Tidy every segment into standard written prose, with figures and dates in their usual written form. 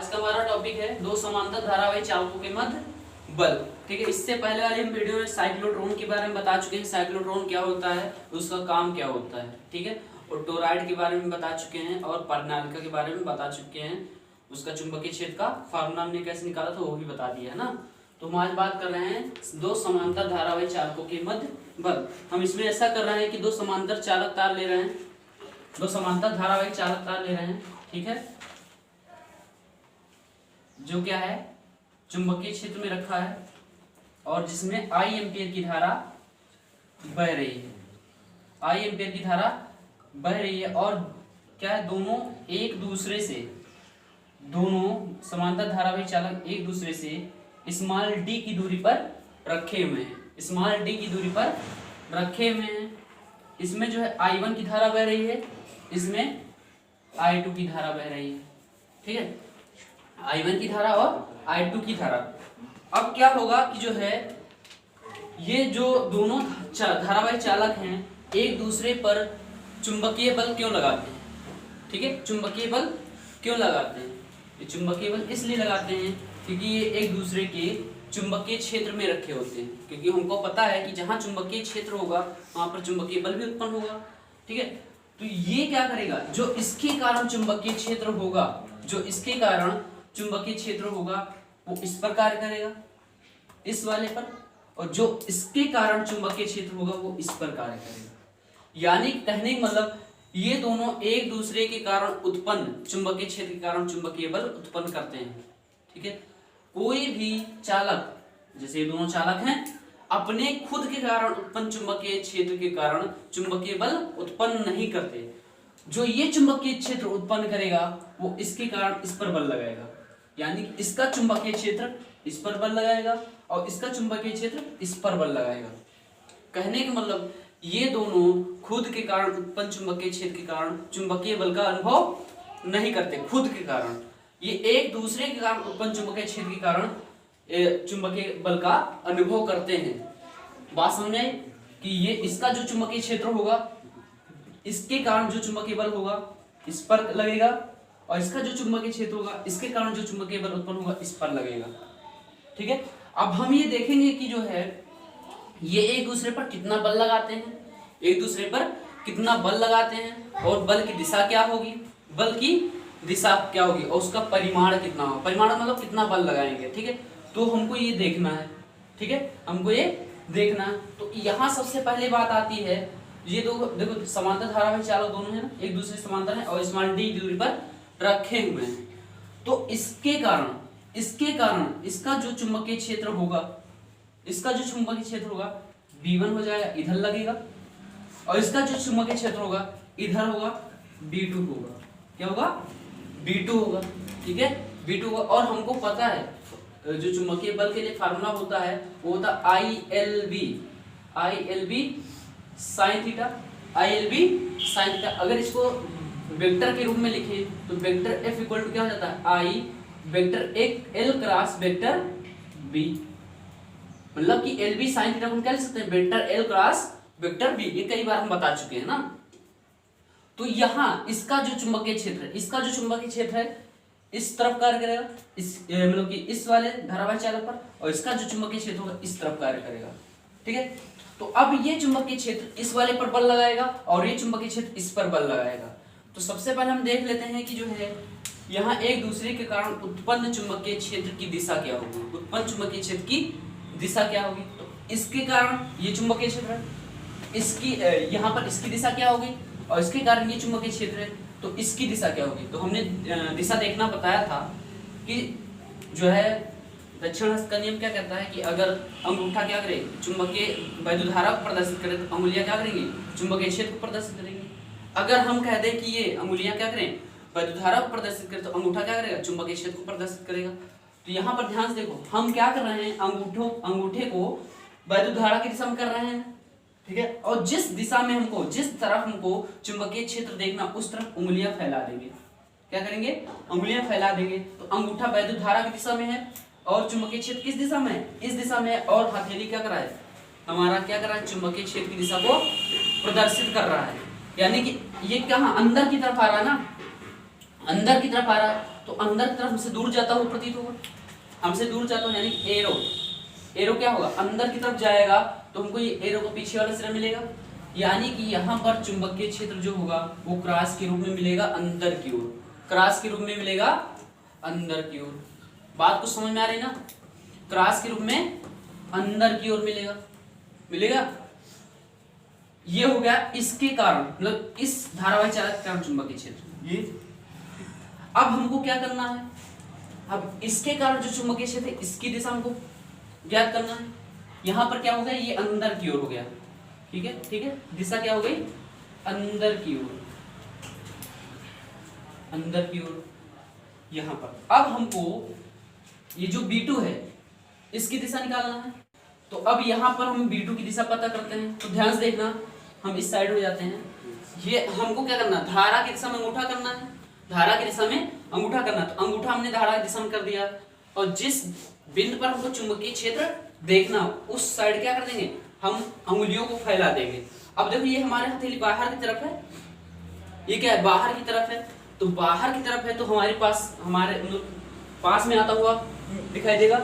आज का हमारा टॉपिक है दो समांतर धारावाही चालकों के मध्य बल। ठीक है, इससे पहले वाली हम वीडियो में साइक्लोट्रॉन के बारे में बता चुके हैं, साइक्लोट्रॉन क्या होता है, उसका काम क्या होता है। ठीक है, और टोरॉइड के बारे में बता चुके हैं और परिनालिका के बारे में बता चुके हैं, उसका चुंबकीय क्षेत्र का फार्मूला हमने कैसे निकाला था वो भी बता दिया है ना। तो हम आज बात कर रहे हैं दो समांतर धारावाही चालकों के मध्य बल। हम इसमें ऐसा कर रहे हैं कि दो समांतर चालक तार ले रहे हैं, दो समांतर धारावाही चालक तार ले रहे हैं। ठीक है, जो क्या है चुंबकीय क्षेत्र में रखा है और जिसमें I एम्पियर की धारा बह रही है, I एम्पियर की धारा बह रही है और क्या है दोनों एक दूसरे से, दोनों समांतर धारावाही चालक एक दूसरे से स्मॉल d की दूरी पर रखे हुए हैं, स्मॉल d की दूरी पर रखे हुए हैं। इसमें जो है I1 की धारा बह रही है, इसमें I2 की धारा बह रही है। ठीक है, I1 की धारा और I2 की धारा। अब क्या होगा कि जो है ये जो दोनों धारावाही चालक हैं एक दूसरे पर चुंबकीय बल क्यों लगाते हैं। ठीक है, चुंबकीय बल क्यों लगाते हैं, ये चुंबकीय बल इसलिए लगाते हैं क्योंकि ये एक दूसरे के चुंबकीय क्षेत्र में रखे होते हैं, क्योंकि हमको पता है कि जहाँ चुंबकीय क्षेत्र होगा वहां पर चुंबकीय बल भी उत्पन्न होगा। ठीक है, तो ये क्या करेगा, जो इसके कारण चुंबकीय क्षेत्र होगा, जो इसके कारण चुंबकीय क्षेत्र होगा वो इस पर कार्य करेगा, इस वाले पर, और जो इसके कारण चुंबकीय क्षेत्र होगा वो इस पर कार्य करेगा। यानी कहने का मतलब ये दोनों एक दूसरे के कारण उत्पन्न चुंबकीय क्षेत्र के कारण चुंबकीय बल उत्पन्न करते हैं। ठीक है, कोई भी चालक, जैसे ये दोनों चालक हैं, अपने खुद के कारण उत्पन्न चुंबकीय क्षेत्र के कारण चुंबकीय बल उत्पन्न नहीं करते। जो ये चुंबकीय क्षेत्र उत्पन्न करेगा वो इसके कारण इस पर बल लगाएगा, यानी इसका चुंबकीय क्षेत्र इस पर बल लगाएगा और इसका चुंबकीय क्षेत्र इस पर बल लगाएगा। कहने का मतलब ये दोनों खुद के कारण उत्पन्न चुंबकीय क्षेत्र के कारण चुंबकीय बल का अनुभव नहीं करते, खुद के कारण। ये एक दूसरे के कारण उत्पन्न चुंबकीय क्षेत्र के कारण चुंबकीय बल का अनुभव करते हैं। बात समझ आई कि ये इसका जो चुंबकीय क्षेत्र होगा इसके कारण जो चुंबकीय बल होगा इस पर लगेगा और इसका जो चुंबकीय क्षेत्र होगा इसके कारण जो चुंबकीय बल उत्पन्न होगा इस पर लगेगा। ठीक है, अब हम ये देखेंगे कि जो है ये एक दूसरे पर कितना बल लगाते हैं, एक दूसरे पर कितना बल लगाते हैं और बल की दिशा क्या होगी, बल की दिशा क्या होगी और उसका परिमाण कितना होगा, परिमाण मतलब कितना बल लगाएंगे। ठीक है, तो हमको ये देखना है। ठीक है, हमको ये देखना है। तो यहाँ सबसे पहले बात आती है, ये दो देखो समांतर धारावाही चालक दोनों हैं ना, एक दूसरे समांतर हैं और स्मॉल d दूरी पर रखे हुए हैं। तो इसके कारण इसका जो चुंबकीय क्षेत्र होगा, इसका जो चुंबकीय क्षेत्र होगा V1 हो जाएगा, इधर लगेगा, और इसका जो चुंबकीय क्षेत्र होगा इधर होगा, V2 होगा। क्या होगा, V2 होगा। ठीक है, V2 होगा। और हमको पता है जो चुंबकीय बल के लिए फार्मूला होता है वो होता ILB sin theta, ILB sin theta. अगर इसको वेक्टर के रूप में लिखे तो वेक्टर F इक्वल टू क्या हो जाता है, I वेक्टर एक L क्रॉस वेक्टर B, मतलब कि LB sin थीटा को हम क्या लिख सकते हैं, vector L cross vector B। ये कई बार हम बता चुके हैं ना। तो यहाँ इसका जो चुंबकीय क्षेत्र है, इसका जो चुंबकीय क्षेत्र है इस तरफ कार्य करेगा, इस मतलब कि इस वाले धारावाही चालक पर, और इसका जो चुंबकीय क्षेत्र होगा इस तरफ कार्य करेगा। ठीक है, तो अब ये चुंबकीय क्षेत्र इस वाले पर बल लगाएगा और ये चुंबकीय क्षेत्र इस पर बल लगाएगा। तो सबसे पहले हम देख लेते हैं कि जो है यहाँ एक दूसरे के कारण उत्पन्न चुंबकीय क्षेत्र की दिशा क्या होगी, उत्पन्न चुंबकीय क्षेत्र की दिशा क्या होगी। तो इसके कारण ये चुंबकीय क्षेत्र है, इसकी यहाँ पर इसकी दिशा क्या होगी, और इसके कारण ये चुंबकीय क्षेत्र है तो इसकी दिशा क्या होगी। तो हमने दिशा देखना बताया था कि जो है दक्षिण हस्त का नियम क्या कहता है कि अगर अंगूठा क्या करे, चुंबकीय वैद्युत धारा को प्रदर्शित करे, तो अंगुलियां क्या करेंगी, चुंबकीय क्षेत्र को प्रदर्शित करेंगी। अगर हम कह दें कि ये अंगुलियां क्या करें, वैद्युत धारा को प्रदर्शित करे, तो अंगूठा क्या करेगा, चुंबकीय क्षेत्र को प्रदर्शित करेगा। तो यहाँ पर ध्यान से देखो, हम क्या कर रहे हैं, अंगूठे को वैद्युत धारा की दिशा में कर रहे हैं। ठीक है, और जिस दिशा में हमको, जिस तरफ हमको चुंबकीय क्षेत्र देखना उस तरफ उंगलियां फैला देंगे। क्या करेंगे, उंगलियां फैला देंगे। तो अंगूठा वैद्युत धारा की दिशा में है और चुंबकीय क्षेत्र किस दिशा में है, इस दिशा में है, और हथेली क्या कर रहा है, हमारा क्या कर रहा है, चुंबकीय क्षेत्र की दिशा को प्रदर्शित कर रहा है। यानी कि ये कहाँ, अंदर की तरफ आ रहा है ना, अंदर की तरफ आ रहा है। तो अंदर की तरफ हमसे दूर जाता हुआ प्रतीत होगा, हमसे दूर जाता हुआ, यानी एरो क्या होगा, अंदर की तरफ जाएगा, तो हमको ये एरो का पीछे वाला सिरा मिलेगा, यानी कि यहाँ पर चुंबकीय क्षेत्र जो होगा वो क्रॉस के रूप में मिलेगा अंदर की ओर, क्रॉस के रूप में मिलेगा अंदर की ओर। बात कुछ समझ में आ रही ना, क्रॉस के रूप में अंदर की ओर मिलेगा। ये हो गया इसके कारण, मतलब इस धारावाही चालक के कारण चुंबकीय क्षेत्र। ये अब हमको क्या करना है, अब इसके कारण जो चुंबकीय क्षेत्र है इसकी दिशा हमको ज्ञात करना है। यहाँ पर क्या हो गया, ये अंदर की ओर हो गया, ठीक है, दिशा क्या हो गई, अंदर की ओर, यहाँ पर। अब हमको ये जो B2 है इसकी दिशा निकालना है, तो अब यहाँ पर हम B2 की दिशा पता करते हैं। तो ध्यान से देखना, हम इस साइड हो जाते हैं, ये हमको क्या करना, धारा की दिशा में अंगूठा करना है, धारा की दिशा में अंगूठा करना। तो अंगूठा हमने धारा की दिशा में कर दिया, और जिस बिंदु पर हमको चुंबकीय क्षेत्र देखना उस साइड क्या कर देंगे, हम अंगुलियों को फैला देंगे। अब देखो ये हमारे हथेली बाहर की तरफ है, ये क्या है, बाहर की तरफ है, तो बाहर की तरफ है तो हमारे पास में आता हुआ दिखाई देगा,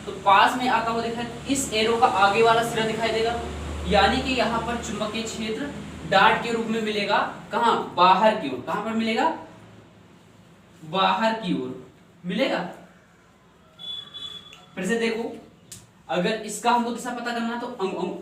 तो पास में आता हुआ दिखाई, इस एरो का आगे वाला सिरा दिखाई देगा, यानी कि यहाँ पर चुंबकीय क्षेत्र डार्ट के रूप में मिलेगा, कहाँ, बाहर की ओर। कहाँ पर मिलेगा, बाहर की ओर मिलेगा। फिर से देखो, अगर इसका हमको दिशा पता करना है तो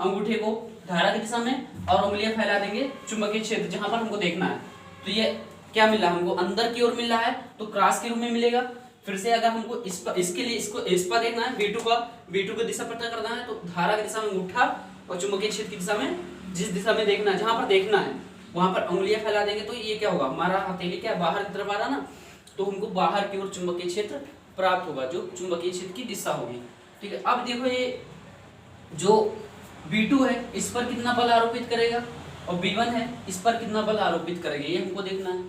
अंगूठे को धारा की दिशा में और उंगलियां फैला देंगे चुंबकीय क्षेत्र जहां पर हमको देखना है। तो ये क्या मिल रहा है हमको, अंदर की ओर मिल रहा है, तो क्रॉस के रूप में मिलेगा। फिर से अगर हमको इसके लिए इस पर देखना है, B2 का दिशा पता करना है, तो धारा की दिशा में अंगूठा और चुंबकीय क्षेत्र की दिशा में, जिस दिशा में देखना है, जहां पर देखना है वहां पर उंगलियां फैला देंगे, तो ये क्या होगा, हमारा हथेली क्या बाहर की तरफ आ रहा ना, तो हमको बाहर की ओर चुंबकीय क्षेत्र प्राप्त होगा, जो चुंबकीय क्षेत्र की दिशा होगी। ठीक है, अब देखो ये जो B2 है इस पर कितना बल आरोपित करेगा, और B1 है इस पर कितना बल आरोपित करेगा, ये हमको देखना है।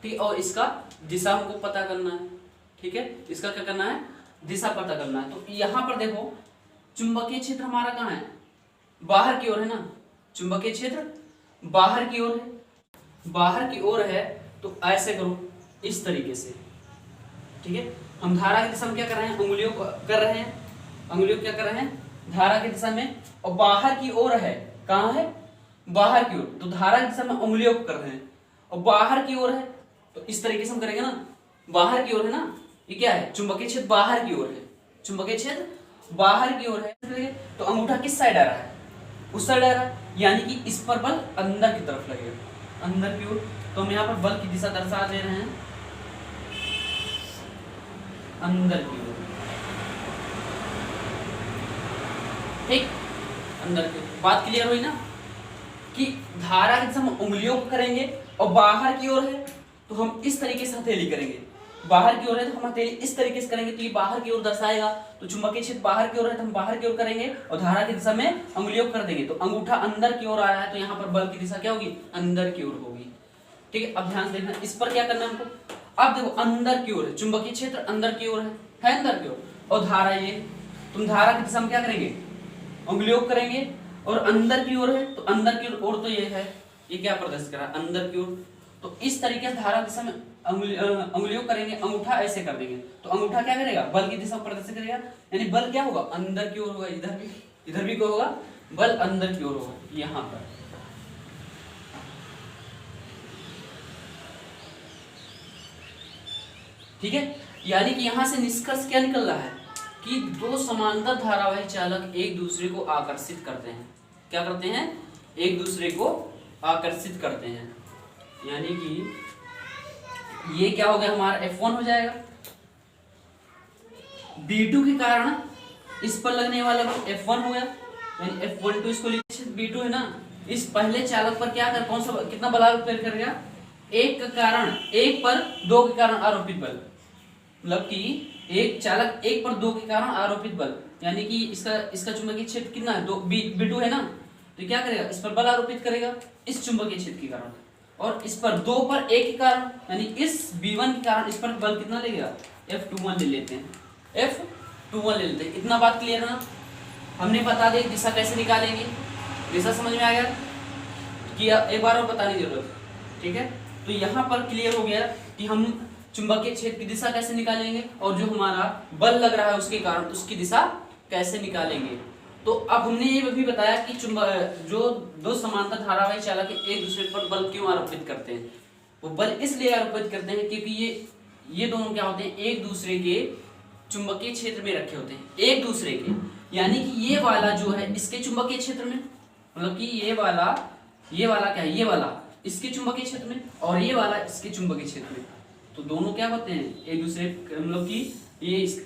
ठीक है, और इसका दिशा हमको पता करना है। ठीक है, इसका क्या करना है, दिशा पता करना है। तो यहाँ पर देखो चुंबकीय क्षेत्र हमारा कहाँ है, बाहर की ओर है ना, चुंबकीय क्षेत्र बाहर की ओर है, बाहर की ओर है, तो ऐसे करो इस तरीके से। ठीक है, हम धारा की दिशा में क्या कर रहे हैं, अंगुलियों कर रहे हैं, अंगुलियों क्या कर रहे हैं, धारा की दिशा में, और बाहर की ओर है, कहाँ है, बाहर की ओर, तो धारा की दिशा में अंगुलियों को कर रहे हैं, और बाहर की ओर है, तो इस तरीके से हम करेंगे ना, बाहर की ओर है ना, ये क्या है, चुंबकीय क्षेत्र बाहर की ओर है, चुंबकीय क्षेत्र बाहर की ओर है, तो अंगूठा किस साइड आ रहा है, उस साइड आ रहा है, यानी कि इस पर बल अंदर की तरफ लगेगा, अंदर की ओर। तो हम यहाँ पर बल की दिशा दर्शा दे रहे हैं अंदर की ओर, ठीक, अंदर की ओर। बात क्लियर हुई ना, कि धारा की दिशा में उंगलियों को करेंगे, और बाहर की ओर है तो हम इस तरीके से हथेली करेंगे, बाहर की ओर है तो हम हथेली इस तरीके से करेंगे, तो ये बाहर की ओर दर्शाएगा। तो चुंबकीय क्षेत्र बाहर की ओर है तो हम बाहर की ओर करेंगे, और धारा की दिशा में अंगुलियों कर देंगे, तो अंगूठा अंदर की ओर आ रहा है, तो यहाँ पर बल की दिशा क्या होगी, अंदर की ओर होगी। ठीक है, अब ध्यान से देखना, इस पर क्या करना है हमको, अब देखो अंदर की ओर है, चुंबकीय क्षेत्र अंदर की ओर है अंदर की ओर, और धारा ये, तुम धारा की दिशा में क्या करेंगे, अंगुलियों करेंगे, और अंदर की ओर है, तो अंदर की ओर तो ये है, ये क्या प्रदर्शित कर रहा है, अंदर की ओर। तो इस तरीके से धारा दिशा में अंगुलियों करेंगे, अंगूठा ऐसे कर देंगे, तो अंगूठा क्या करेगा, बल की दिशा प्रदर्शित करेगा, यानी बल क्या होगा, अंदर की ओर होगा, इधर भी क्या होगा, बल अंदर की ओर होगा, यहाँ पर। ठीक है, यानी कि यहां से निष्कर्ष क्या निकल रहा है, कि दो समांतर धारावाही चालक एक दूसरे को आकर्षित करते हैं, क्या करते हैं, एक दूसरे को आकर्षित करते हैं, यानी कि ये क्या हो गया, हमारा F1 हो जाएगा, B2 के कारण इस पर लगने वाला F1 हो गया, यानी F12 इसको लिखिए, B2 है ना, इस पहले चालक पर क्या कर, कौन सा कितना बल आरोपित करेगा, एक का कारण, एक पर दो के कारण आरोपित बल, मतलब कि एक चालक एक पर दो के कारण आरोपित बल, यानी कि इसका चुंबकीय क्षेत्र कितना है, दो, B2 है ना, तो क्या करेगा, इस पर बल आरोपित करेगा इस चुंबकीय क्षेत्र के कारण, और इस पर दो पर एक के कारण, यानी इस B1 के कारण इस पर बल कितना लगेगा, F21 ले लेते हैं, F21 ले लेते हैं। इतना बात क्लियर है ना, हमने बता दी दिशा कैसे निकालेंगे, दिशा समझ में आ गया, कि एक बार और बताने की जरूरत। ठीक है, तो यहाँ पर क्लियर हो गया कि हम चुंबकीय क्षेत्र की दिशा कैसे निकालेंगे और जो हमारा बल लग रहा है उसके कारण उसकी दिशा कैसे निकालेंगे। तो अब हमने ये भी बताया कि जो दो समांतर धारावाही चालक एक दूसरे पर बल क्यों आरोपित करते हैं। वो बल इसलिए आरोपित करते हैं क्योंकि ये दोनों क्या होते हैं, एक दूसरे के चुंबकीय क्षेत्र में रखे होते हैं, एक दूसरे के, यानी कि ये वाला जो है इसके चुंबकीय क्षेत्र में, मतलब कि ये वाला क्या है, ये वाला इसके चुंबकीय क्षेत्र में और ये वाला इसके चुंबकीय क्षेत्र में। तो दोनों क्या होते हैं एक दूसरे, मतलब कि ये इस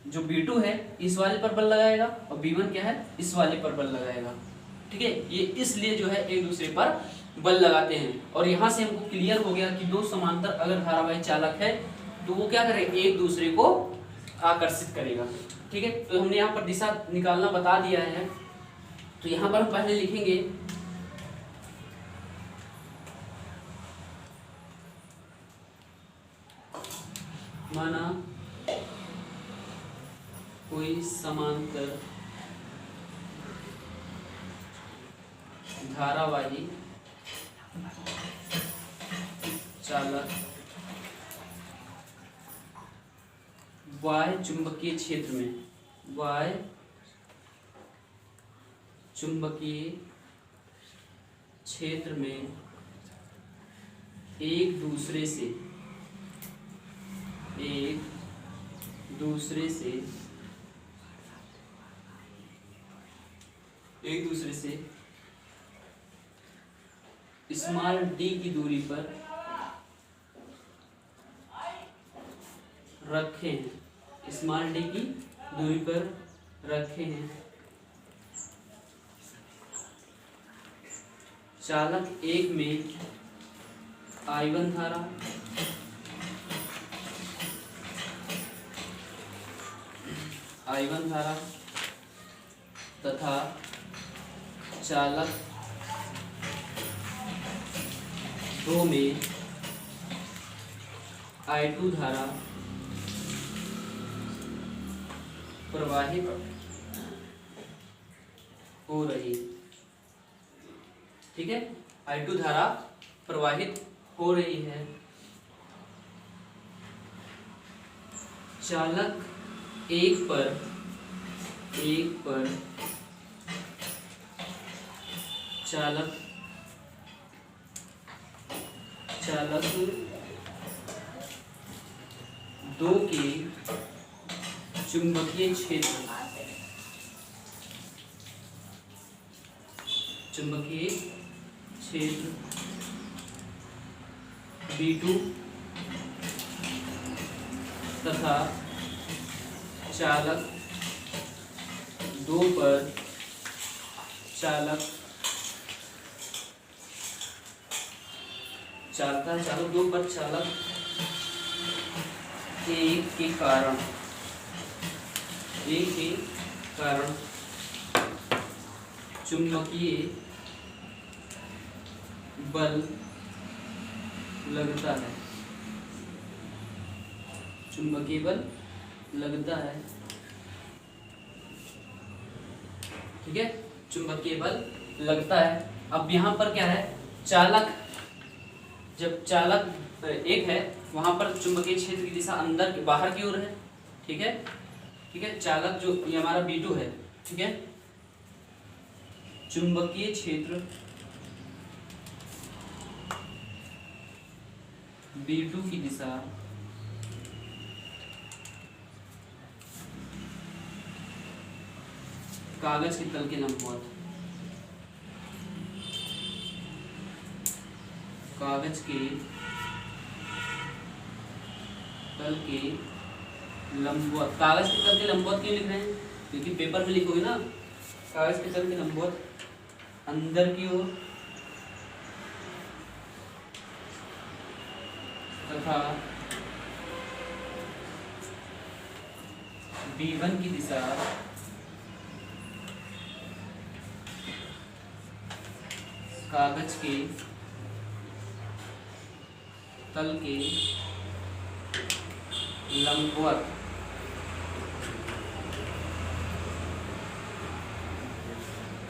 जो B2 है इस वाले पर बल लगाएगा और B1 क्या है इस वाले पर बल लगाएगा। ठीक है, ये इसलिए जो है एक दूसरे पर बल लगाते हैं। और यहाँ से हमको क्लियर हो गया कि दो समांतर अगर धारावाही चालक है तो वो क्या करेगा, एक दूसरे को आकर्षित करेगा। ठीक है, तो हमने यहाँ पर दिशा निकालना बता दिया है। तो यहाँ पर हम पहले लिखेंगे माना कोई समांतर धारावाही चालक y चुंबकीय क्षेत्र में, y चुंबकीय क्षेत्र में एक दूसरे से स्मॉल d की दूरी पर रखे हैं, स्मॉल d की दूरी पर रखे हैं। चालक एक में I1 धारा तथा चालक 2 में I2 धारा प्रवाहित हो रही। ठीक है, I2 धारा प्रवाहित हो रही है। चालक एक पर चालक 2 के चुंबकीय क्षेत्र B2 तथा चालक 2 पर चालक 2 पर चालक 1 के कारण चुंबकीय बल लगता है, ठीक है, चुंबकीय बल लगता है। अब यहाँ पर क्या है, चालक जब चालक एक है वहां पर चुंबकीय क्षेत्र की दिशा अंदर बाहर की ओर है। ठीक है, चालक जो ये हमारा B2 है, ठीक है, चुंबकीय क्षेत्र B2 की दिशा कागज के तल के लंबवत, कागज के तल के लंबवत क्यों लिख रहे हैं, क्योंकि पेपर में लिखोगे ना, कागज के तल के लंबवत अंदर की ओर तथा B1 की दिशा कागज के तल के लंबवत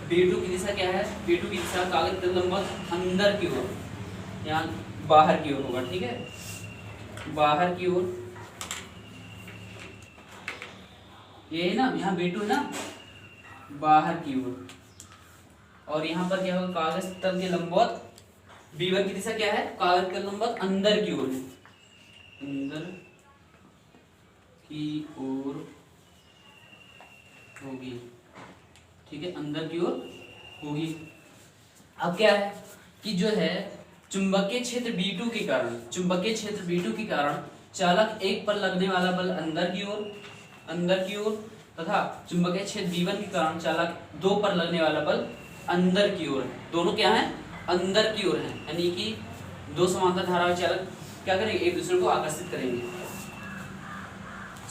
B2 की दिशा क्या है, B2 की दिशा कागज तल लंबवत अंदर की ओर या बाहर की ओर होगा। ठीक है, बाहर की ओर, ये है ना, यहाँ B2 है ना, बाहर की ओर। और यहाँ पर क्या होगा, कागज तल के लंबवत B1 की दिशा क्या है, कागज के लंबवत अंदर की ओर है, अंदर की ओर होगी। ठीक है, अंदर की ओर होगी। अब क्या है कि जो है चुंबकीय क्षेत्र B2 के कारण, चुंबकीय क्षेत्र B2 के कारण चालक 1 पर लगने वाला बल अंदर की ओर, अंदर की ओर, तथा चुंबकीय क्षेत्र B1 के कारण चालक 2 पर लगने वाला बल अंदर की ओर है। दोनों क्या है, अंदर की ओर है, यानी कि दो समांतर धारावाही चालक क्या करेंगे, एक दूसरे को आकर्षित करेंगे।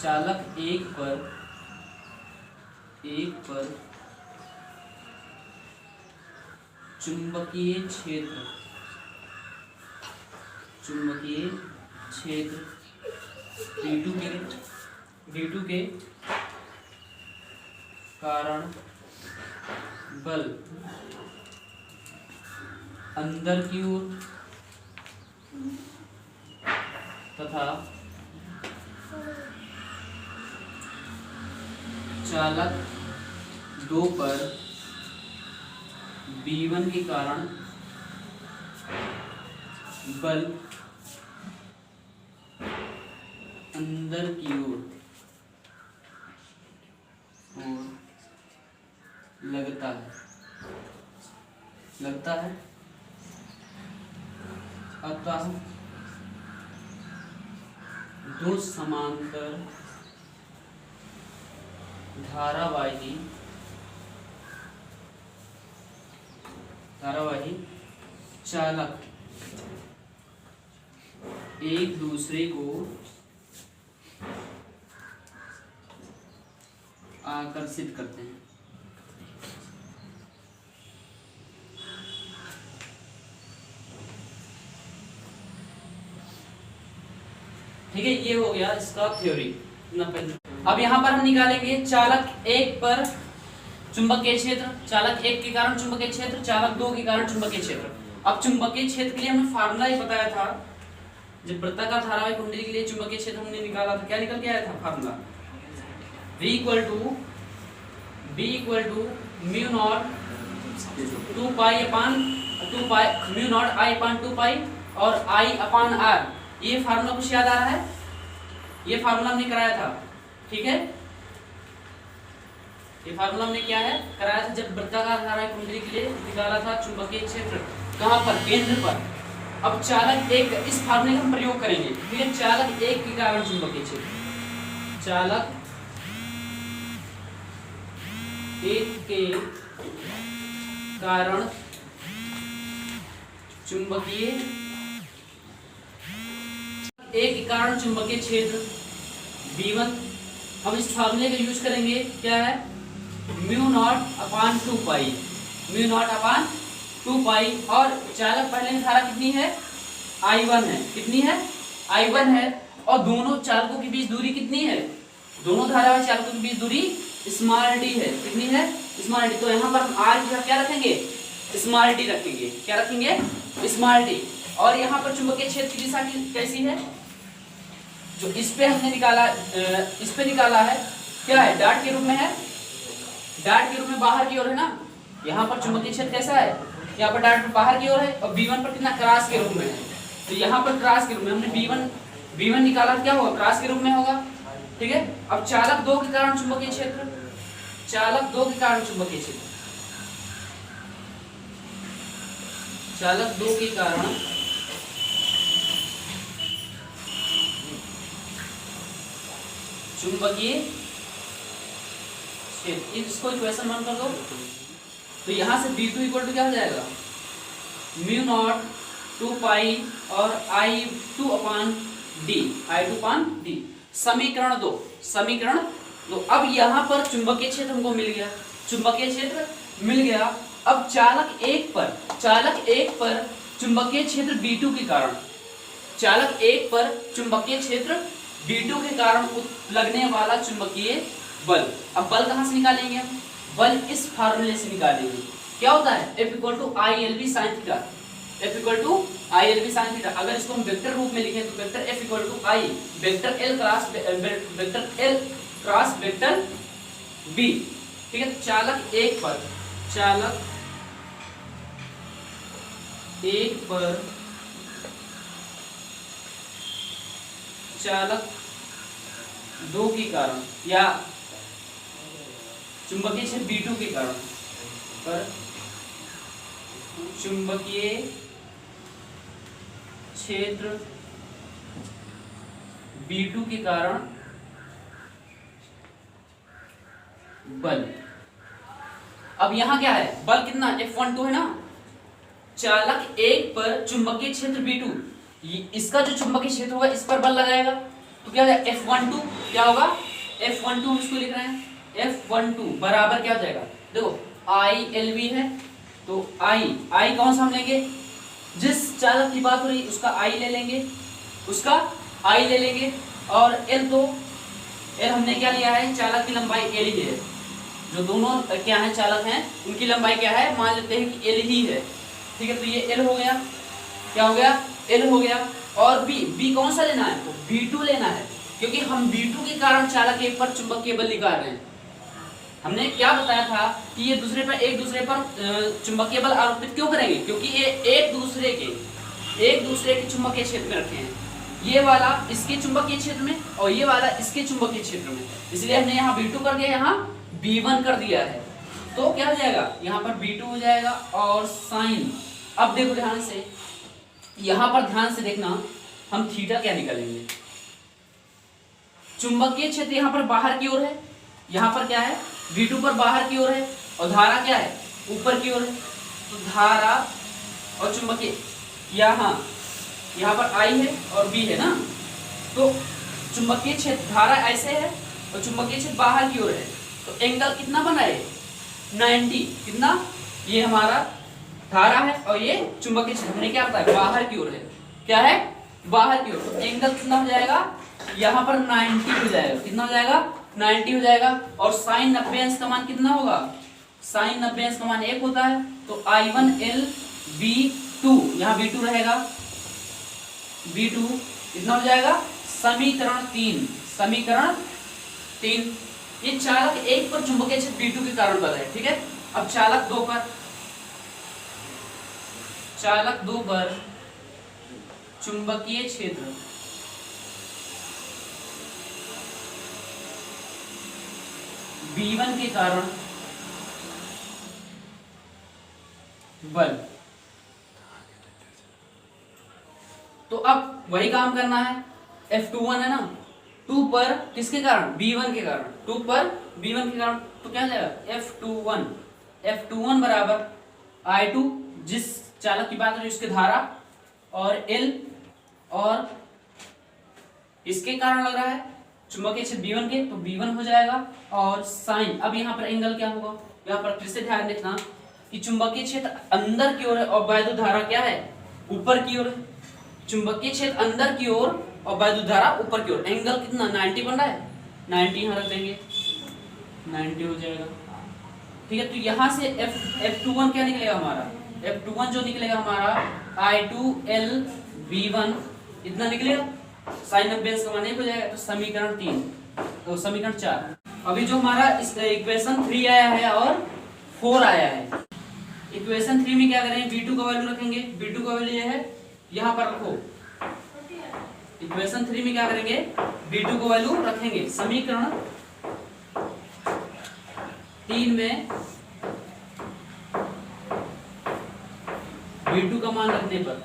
चालक एक पर चुंबकीय क्षेत्र B2 के कारण बल अंदर की ओर तथा चालक 2 पर B1 के कारण बल अंदर की ओर लगता है। अतः दो समांतर धारावाही चालक एक दूसरे को आकर्षित करते हैं। ठीक है, ये हो गया इसका थ्योरी। अब यहाँ पर हम निकालेंगे चालक 1 पर चुंबकीय क्षेत्र, चालक 1 के कारण चुंबकीय क्षेत्र, चालक 2 के कारण चुंबकीय क्षेत्र। अब चुंबकीय क्षेत्र के लिए हमने फार्मूला ही बताया था, जब वृत्ताकार धारावाही कुंडली के लिए चुंबकीय क्षेत्र हमने निकाला था, क्या निकल के आया था formula, V equal to mu naught 2 pi mu naught I upon 2 pi और I अपान R। ये फार्मूला कुछ याद आ रहा है, ये फार्मूला हमने कराया था। ठीक है, ये फार्मूला हमने क्या है कराया था, जब वृत्ताकार धारावाही कुंडली के लिए निकाला था चुंबकीय क्षेत्र, कहां पर, केंद्र पर। अब चालक 1, इस फार्मूले का हम प्रयोग करेंगे। ठीक है, चालक 1 के कारण चुंबकीय क्षेत्र, चालक 1 के कारण चुंबकीय, 1 के कारण चुंबकीय क्षेत्र B1, हम इस फार्मूले का यूज करेंगे, क्या है, mu naught upon 2 pi, mu naught upon 2 pi. और चालक पहले में धारा कितनी है, I1 है, कितनी है, I1 है। और दोनों चालकों के बीच दूरी कितनी है, दोनों धारावाही चालकों के बीच दूरी स्मॉल d है, कितनी है, स्मॉल d। तो यहाँ पर हम r की जगह क्या रखेंगे, स्मॉल d रखेंगे, क्या रखेंगे, स्मॉल d। और यहाँ पर चुंबकीय क्षेत्र की दिशा कैसी है, जो इस पे हमने निकाला, इस पे निकाला है, क्या है, डार्ट के रूप में है, डार्ट के रूप में बाहर की ओर है ना। यहाँ पर चुंबकीय क्षेत्र कैसा है, यहाँ पर डार्ट बाहर की ओर है और B1 पर कितना, क्रॉस के रूप में है। तो यहाँ पर क्रॉस के रूप में हमने B1 निकाला, क्या होगा, क्रॉस के रूप में होगा। ठीक है, अब चालक 2 के कारण चुंबकीय क्षेत्र, चालक 2 के कारण चुंबकीय क्षेत्र, चालक 2 के कारण चुंबकीय क्षेत्र, इसको इक्वेशन 1 कर दो। तो यहाँ से B2 इक्वल टू क्या हो जाएगा, म्यू नॉट 2 पाई और I2 अपान D, समीकरण 2, समीकरण 2। अब यहाँ पर चुंबकीय क्षेत्र हमको मिल गया, चुंबकीय क्षेत्र मिल गया। अब चालक 1 पर चुंबकीय क्षेत्र B2 के कारण, चालक 1 पर चुंबकीय क्षेत्र B2 के कारण लगने वाला चुंबकीय बल। अब बल कहां से निकालेंगे हम, बल इस फार्मूले से निकालेंगे, क्या होता है, F equal to ILB sine theta, F equal to I L B sine theta. अगर इसको हम वेक्टर रूप में लिखें तो vector F equal to I vector L cross vector B. ठीक है, चालक एक पर चालक दो के कारण या चुंबकीय क्षेत्र B2 के कारण चुंबकीय क्षेत्र B2 के कारण बल। अब यहां क्या है, बल कितना F12 है ना, चालक एक पर चुंबकीय क्षेत्र B2, इसका जो चुंबकीय क्षेत्र होगा इस पर बल लगाएगा तो क्या होगा F12, क्या होगा F12, हम इसको लिख रहे हैं F12 बराबर क्या हो जाएगा, देखो ILV है तो I कौन सा हम लेंगे, जिस चालक की बात हो रही उसका I ले लेंगे, और L तो L हमने क्या लिया है, चालक की लंबाई L ही है, जो दोनों क्या है चालक हैं उनकी लंबाई क्या है, मान लेते हैं कि L ही है। ठीक है, तो ये L हो गया, क्या हो गया, L हो गया। और B कौन सा लेना है, B2 लेना है, क्योंकि हम B2 के कारण चालक एक पर चुंबकीय बल निकाल रहे हैं। हमने क्या बताया था कि ये एक दूसरे पर चुंबकीय बल आरोपित क्यों करेंगे, क्योंकि ये एक दूसरे के चुंबकीय क्षेत्र में रखे हैं, ये वाला इसके चुंबकीय क्षेत्र में और ये वाला इसके चुंबकीय क्षेत्र में, इसलिए हमने यहाँ B2 कर दिया, यहाँ B1 कर दिया है। तो क्या हो जाएगा, यहाँ पर B2 हो जाएगा और साइन। अब देखो ध्यान से, यहाँ पर ध्यान से देखना, हम थीटा क्या निकालेंगे, चुंबकीय क्षेत्र यहाँ पर बाहर की ओर है, यहाँ पर क्या है B2 पर बाहर की ओर है और धारा क्या है ऊपर की ओर है, तो धारा और चुंबकीय यहाँ पर I है और B है ना, तो चुंबकीय क्षेत्र धारा ऐसे है और चुंबकीय क्षेत्र बाहर की ओर है, तो एंगल कितना बना है 90, कितना, ये हमारा धारा है और ये चुंबकीय क्षेत्र ने क्या बताया बाहर की ओर है, क्या है बाहर की ओर, तो एंगल कितना हो जाएगा यहाँ पर 90 हो जाएगा, कितना हो जाएगा 90 हो जाएगा। और साइन 90 अंश का मान कितना होगा, साइन 90 अंश का मान 1 होता है, तो I1L B2, यहाँ B2 रहेगा, B2 कितना हो जाएगा समीकरण 3। ये चालक एक पर चुंबकीय क्षेत्र B2 के कारण बल है। ठीक है, अब चालक दो पर चुंबकीय क्षेत्र B1 के कारण बल, तो अब वही काम करना है, F21 है ना, 2 पर किसके कारण B1 के कारण, 2 पर B1 के कारण, तो क्या हो जाएगा F21 बराबर I2, जिस चालक की बात है उसके धारा, और L और इसके कारण लग रहा है चुंबकीय क्षेत्र B1 के, तो B1 हो जाएगा, और साइन। अब यहाँ पर एंगल क्या होगा, यहाँ पर फिर से ध्यान रखना कि चुंबकीय क्षेत्र अंदर की ओर है और वैद्युत धारा क्या है ऊपर की ओर है, चुंबकीय क्षेत्र अंदर की ओर और वैद्युत धारा ऊपर की ओर, एंगल कितना 90 बन रहा है, 90 यहाँ रख देंगे, 90 हो जाएगा। ठीक है, तो यहाँ से F21 क्या निकलेगा हमारा, F21 जो निकलेगा हमारा I2L B1 इतना निकलेगा, साइन 90 अंश का मान 1 हो जाएगा, तो समीकरण 3, तो समीकरण 4। अभी जो हमारा इस इक्वेशन 3 आया है और 4 आया है, इक्वेशन 3 में क्या करेंगे, B2 का वैल्यू रखेंगे, B2 का वैल्यू ये है, यहाँ पर रखो, इक्वेशन 3 में क्या करेंगे, B2 का वैल्यू रखेंगे, समीकरण 3 में B2 का मान रखने पर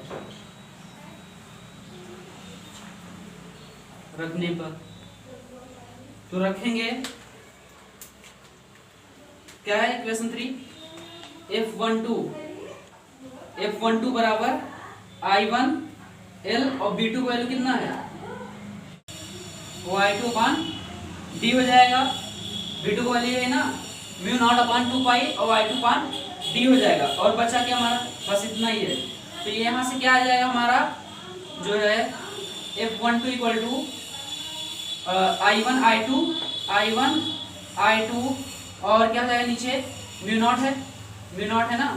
तो रखेंगे क्या है इक्वेशन 3, F12 बराबर I1L और B2 का वैल्यू कितना है, वो I2 अपान D हो जाएगा, B2 का वैल्यू है ना μ0/2 पाई और I2 अपान D हो जाएगा, और बचा क्या हमारा, बस इतना ही है। तो ये यहाँ से क्या आ जाएगा हमारा जो है F12 equal to I1 I2 और क्या हो जाएगा नीचे μ0 है ना,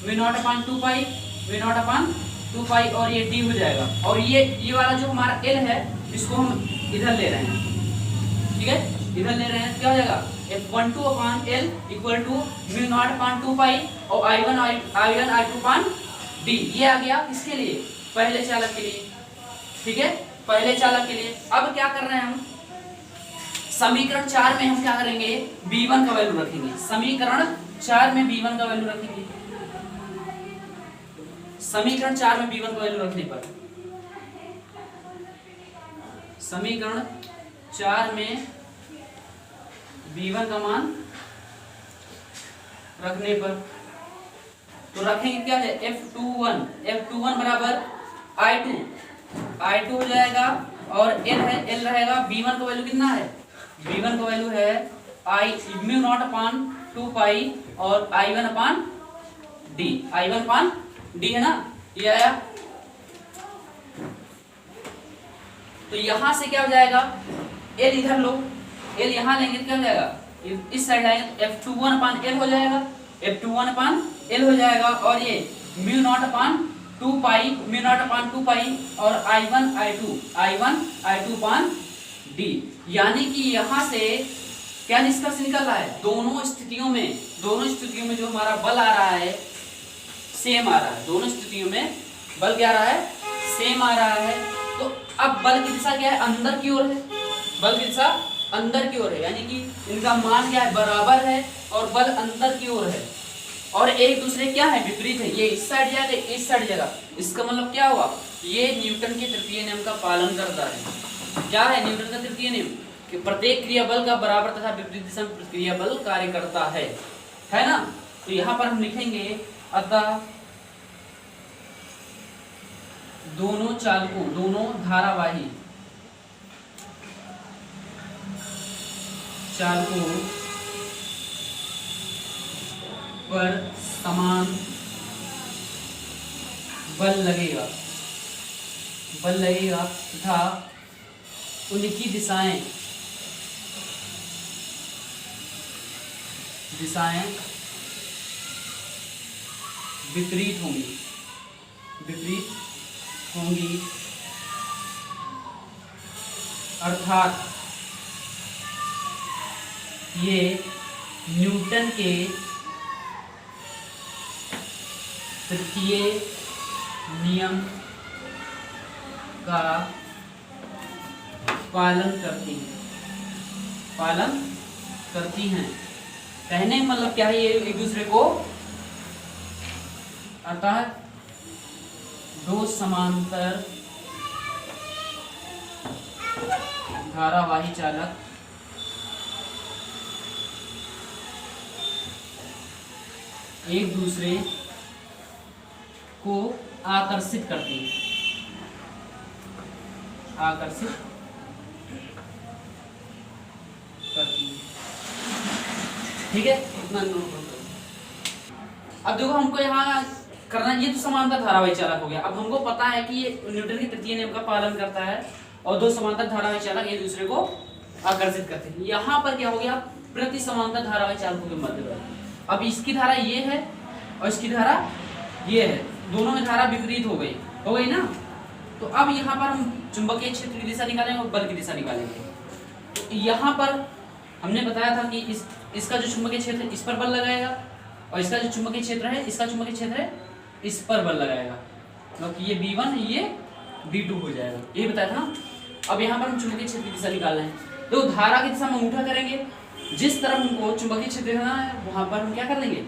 μ0/2 पाई म्यू नॉट अपन 2 पाई और ये d हो जाएगा। और ये वाला जो हमारा l है इसको हम इधर ले रहे हैं, ठीक है, इधर ले रहे हैं, क्या हो जाएगा F12 upon L equal to mu naught upon 2 pi और I1 I2 अपान d। ये आ गया किसके लिए, पहले चालक के लिए, ठीक है, पहले चालक के लिए। अब क्या कर रहे हैं हम, समीकरण 4 में हम क्या करेंगे, V1 का वैल्यू रखेंगे। समीकरण 4 में V1 का वैल्यू रखेंगे। समीकरण 4 में V1 का वैल्यू रखने पर, समीकरण 4 में V1 का मान रखने पर तो रखेंगे क्या है, F21 बराबर I2 हो जाएगा और L है, L रहेगा। V1 का वैल्यू कितना है, V1 का वैल्यू है I mu naught upon 2 pi और I1 अपान D है ना, ये आया। तो यहां से क्या हो जाएगा, L इधर लो, L यहां लेंगे तो क्या हो जाएगा, इस साइड आएंगे F21 अपान L हो जाएगा, F21 अपान L हो जाएगा। और ये म्यू नॉट अपान 2 पाई और I1 I2 अपान D। यानी कि यहां से क्या निष्कर्ष निकल रहा है, दोनों स्थितियों में जो हमारा बल आ रहा है सेम आ रहा है, दोनों स्थितियों में बल क्या आ रहा है, सेम आ रहा है। तो अब बल की दिशा क्या है, अंदर की ओर है, बल की दिशा अंदर की ओर है, यानी कि इनका मान क्या है, बराबर है और बल अंदर की ओर है और एक दूसरे क्या है, विपरीत है। ये इस साइड जाएगा, इस साइड जाएगा। इसका मतलब क्या हुआ, ये न्यूटन के तृतीय नियम का पालन करता है। क्या है न्यूटन का तृतीय नियम, कि प्रत्येक क्रिया बल का बराबर तथा विपरीत दिशा में प्रतिक्रिया बल कार्य करता है ना। तो यहाँ पर हम लिखेंगे, अतः दोनों चालकों, दोनों धारावाही चालकों पर समान बल लगेगा तथा उनकी दिशाएं विपरीत होंगी, अर्थात ये न्यूटन के तृतीय नियम का पालन करती हैं। कहने का मतलब क्या है, ये एक दूसरे को, अतः दो समांतर धारावाही चालक एक दूसरे को आकर्षित करती हैं, ठीक है, इतना नोट करो। अब देखो हमको यहाँ करना, ये तो समांतर धारावाही चालक हो गया। अब हमको पता है कि ये न्यूटन के तृतीय नियम का पालन करता है और दो समांतर धारावाही चालक एक दूसरे को आकर्षित करते हैं। यहाँ पर क्या हो गया, प्रति समांतर धारावाही चालकों के मध्य। अब इसकी धारा ये है और इसकी धारा ये है, दोनों में धारा विपरीत हो गई ना। तो अब यहाँ पर हम चुंबकीय क्षेत्र की दिशा निकालेंगे और बल की दिशा निकालेंगे। तो यहाँ पर हमने बताया था कि इसका जो चुंबकीय क्षेत्र है इस पर बल लगाएगा और इसका जो चुंबकीय क्षेत्र है, इसका चुंबकीय क्षेत्र है इस पर बल लगाएगा, क्योंकि ये B1 ये B2 हो जाएगा, ये बताया था ना। अब यहाँ पर हम चुंबकीय क्षेत्र की दिशा निकाल रहे हैं, तो धारा की दिशा में अंगूठा करेंगे, जिस तरफ हमको चुंबकीय क्षेत्र देना है वहां पर हम क्या कर देंगे,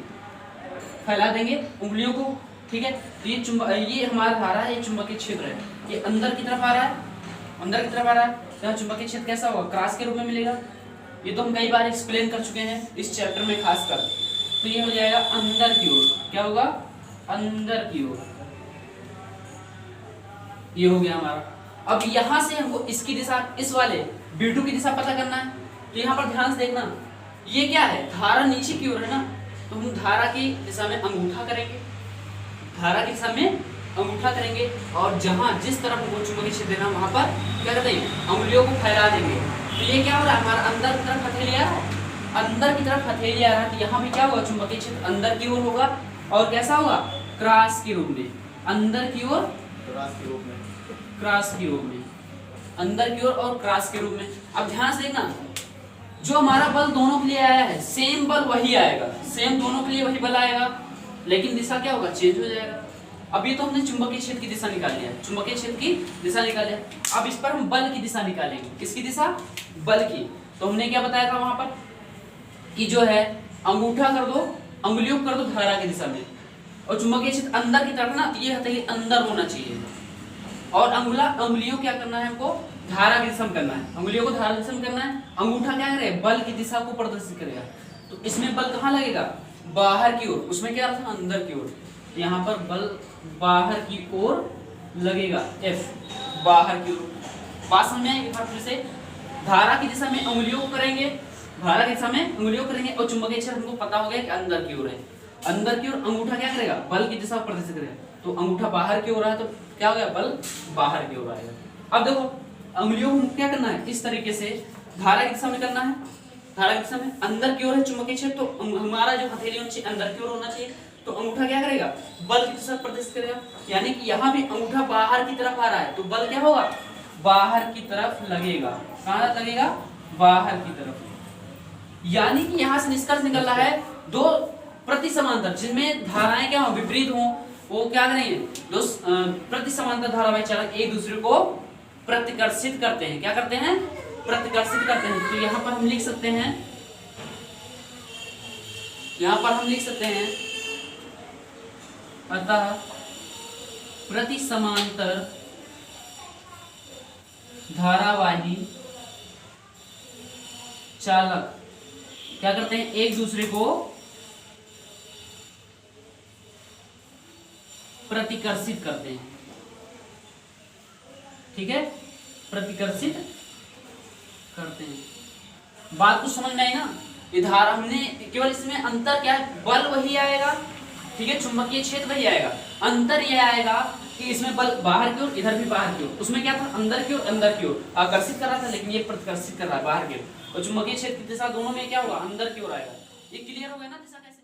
फैला देंगे उंगलियों को, ठीक है। तो ये हमारा धारा है, ये चुंबकीय क्षेत्र है, ये अंदर की तरफ आ रहा है, तो चुंबकीय क्षेत्र कैसा होगा, क्रॉस के रूप में मिलेगा। ये तो हम कई बार एक्सप्लेन कर चुके हैं इस चैप्टर में खासकर। तो ये हो जाएगा अंदर की ओर, क्या होगा, अंदर की ओर, ये हो गया हमारा। अब यहां से हमको इसकी दिशा, इस वाले B2 की दिशा पता करना है। तो यहाँ पर ध्यान से देखना, ये क्या है, धारा नीचे की ओर है ना, तो हम धारा की दिशा में अंगूठा करेंगे, और जहां जिस तरफ हमको चुंबकीय क्षेत्र देना वहां पर क्या करते हैं, अंगुलियों को फैला देंगे। तो ये क्या हो रहा है, हमारा अंदर की तरफ हथेली आ रहा है, तो यहाँ भी क्या होगा, चुंबकीय क्षेत्र अंदर की ओर होगा और कैसा होगा, क्रॉस के रूप में, अंदर की ओर क्रॉस के रूप में, क्रॉस के रूप में, अंदर की ओर और क्रॉस के रूप में। अब ध्यान से देखना, जो हमारा बल दोनों के लिए आया है सेम बल वही आएगा, सेम दोनों के लिए वही बल आएगा, लेकिन दिशा क्या होगा, चेंज हो जाएगा। अब ये तो हमने चुंबकीय क्षेत्र की दिशा निकाल लिया, चुंबकीय क्षेत्र की दिशा निकाल लिया। अब इस पर हम बल की दिशा निकालेंगे। किसकी दिशा, बल की। तो हमने क्या बताया था वहां पर कि जो है अंगूठा कर दो, अंगुलियों कर दो धारा की दिशा में, और चुंबकीय क्षेत्र अंदर की तरफ ना, तो ये हथेली अंदर होना चाहिए, और अंगुलियों क्या करना है हमको, धारा की दिशा में करना है, अंगुलियों को धारा की दिशा में करना है। अंगूठा क्या करेगा, बल की दिशा को प्रदर्शित करेगा। तो इसमें बल कहाँ लगेगा, बाहर की ओर, उसमें क्या था, अंदर की ओर। यहाँ पर बल बाहर की ओर लगेगा, F, बाहर की ओर। बात समझ में आई एक बार फिर से, धारा की दिशा में अंगुलियों को करेंगे, धारा की दिशा में अंगुलियों को करेंगे, और चुंबकीय क्षेत्र हमको पता हो गया कि अंदर की ओर है। अंदर की ओर अंगूठा क्या करेगा, बल की दिशा प्रदर्शित करेगा। तो अंगूठा बाहर की ओर है, तो क्या हो गया, बल बाहर की ओर आएगा। अब देखो अंगुलियों को क्या करना है, इस तरीके से धारा की दिशा में करना है, धारा की दिशा में अंदर की ओर है चुंबकीय क्षेत्र, तो हमारा जो हथेली होनी चाहिए अंदर की ओर होना चाहिए। तो अंगूठा क्या करेगा, बल की दिशा प्रदर्शित करेगा, यानी कि यहाँ भी अंगूठा बाहर की तरफ आ रहा है, तो बल क्या होगा, बाहर की तरफ लगेगा। कहाँ लगेगा, बाहर की तरफ। यानी कि यहाँ से निष्कर्ष निकल रहा है, दो प्रति समांतर जिनमें धाराएं क्या हो, विपरीत हो, वो क्या करेंगे, दो प्रति समांतर धारावाही चालक एक दूसरे को प्रतिकर्षित करते हैं। क्या करते हैं, प्रतिकर्षित करते हैं। तो यहाँ पर हम लिख सकते हैं, यहाँ पर हम लिख सकते हैं, अतः प्रति समांतर धारावाही चालक क्या करते हैं, एक दूसरे को प्रतिकर्षित करते हैं। ठीक है, प्रतिकर्षित करते हैं। बात कुछ समझ में आई ना, ये धारा हमने केवल इसमें अंतर क्या है, बल वही आएगा, ठीक है, चुंबकीय क्षेत्र वही आएगा, अंतर यह आएगा कि इसमें बल बाहर की ओर, इधर भी बाहर की ओर। उसमें क्या था, अंदर की ओर अंदर की ओर आकर्षित कर रहा था, लेकिन ये प्रतिकर्षित कर रहा है बाहर की ओर। और चुंबकीय क्षेत्र की दिशा दोनों में क्या होगा, अंदर की ओर आएगा। ये क्लियर हो गया ना दिशा कैसे